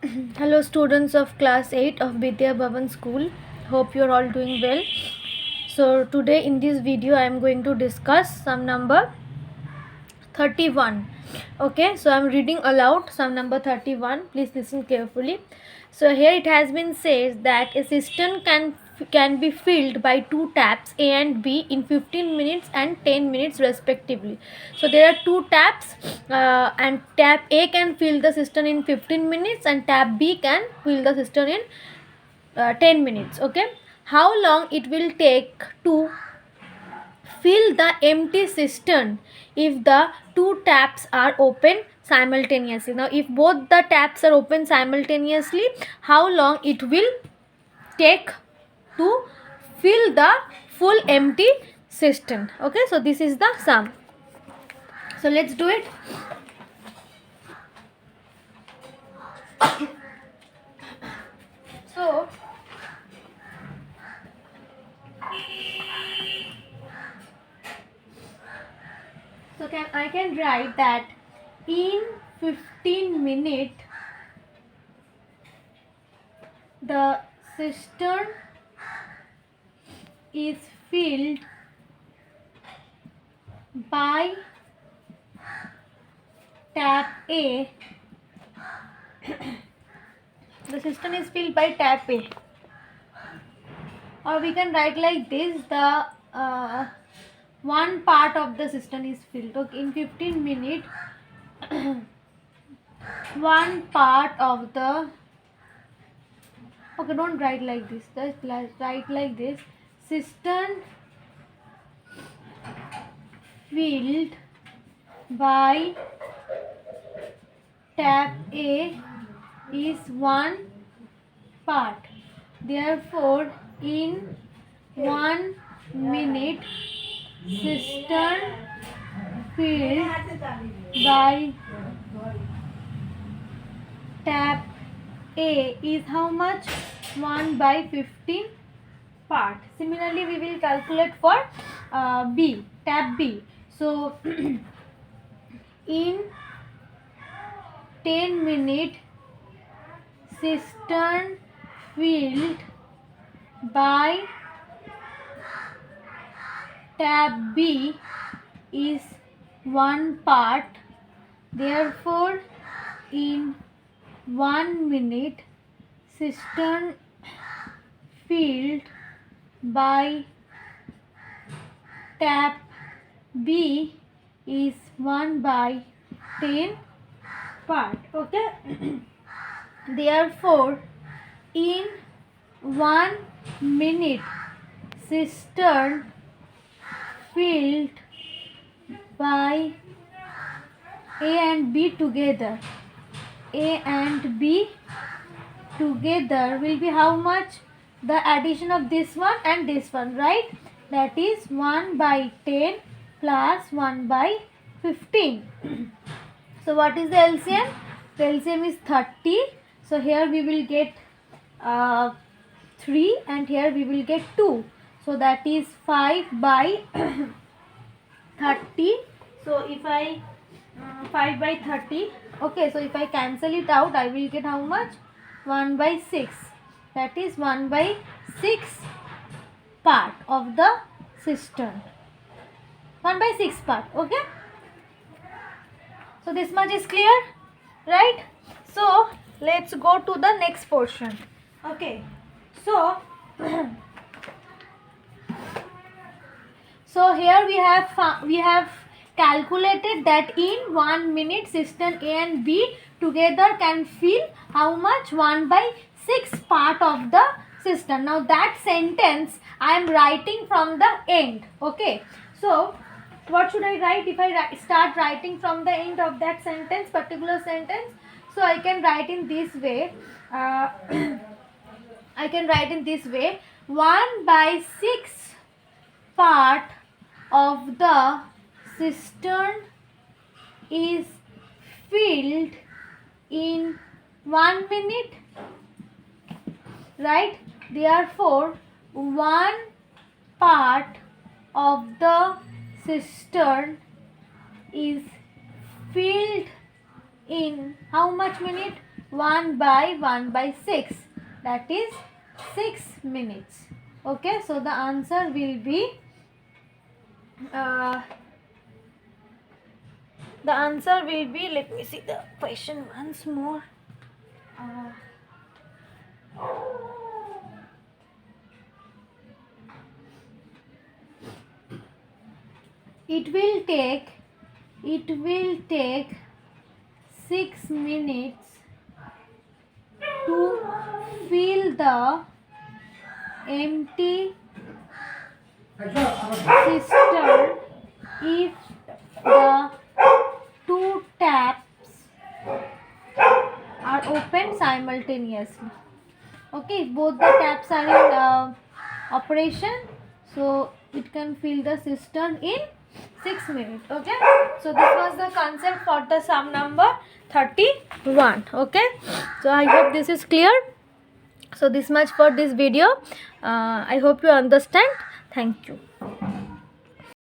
Hello, students of class 8 of Vidya Bhavan School. Hope you are all doing well. So, today in this video, I am going to discuss sum number 31. Okay, so I am reading aloud sum number 31. Please listen carefully. So, here it has been said that a cistern can be filled by two taps A and B in 15 minutes and 10 minutes respectively. So there are two taps, and tap A can fill the cistern in 15 minutes and tap B can fill the cistern in 10 minutes. Okay, how long it will take to fill the empty cistern if the two taps are open simultaneously? Now if both the taps are open simultaneously, how long it will take to fill the full empty cistern? Okay, so this is the sum. So let's do it. So I can write that in 15 minutes the cistern is filled by tap A. The cistern is filled by tap A, or we can write like this: the one part of the cistern is filled. Okay, in 15 minutes, one part of the, okay, don't write like this, just write like this: cistern filled by tap A is one part. Therefore, in 1 minute, cistern filled by tap A is how much? 1 by 15 part. Similarly, we will calculate for B, tap B. So, in 10 minutes, cistern filled by tap B is one part. Therefore, in 1 minute, cistern filled by tap B is 1 by 10 part. Okay. Therefore, in 1 minute, cistern filled by A and B together, A and B together will be how much? The addition of this one and this one, right? That is 1 by 10 plus 1 by 15. So what is the LCM? The LCM is 30. So here we will get 3 and here we will get 2. So that is 5 by 30. So if I 5 by 30, okay, so if I cancel it out, I will get how much? 1 by 6. That is 1 by 6 part of the cistern. 1 by 6 part. Okay, so this much is clear, right? So let's go to the next portion. Okay, so so here we have calculated that in 1 minute, cistern A and B together can fill how much? 1 by 6 part of the cistern. Now that sentence I am writing from the end. Okay, so what should I write? If I start writing from the end of that sentence, particular sentence, so I can write in this way. I can write in this way: 1 by 6 part of the cistern is filled in 1 minute, right? Therefore, one part of the cistern is filled in how much minute? 1/1/6, that is 6 minutes. Okay, so the answer will be let me see the question once more. It will take 6 minutes to fill the empty cistern if the two taps are open simultaneously. Okay, if both the taps are in operation, so it can fill the cistern in 6 minutes. Okay, so this was the concept for the sum number 31. Okay, so I hope this is clear. So this much for this video. I hope you understand. Thank you.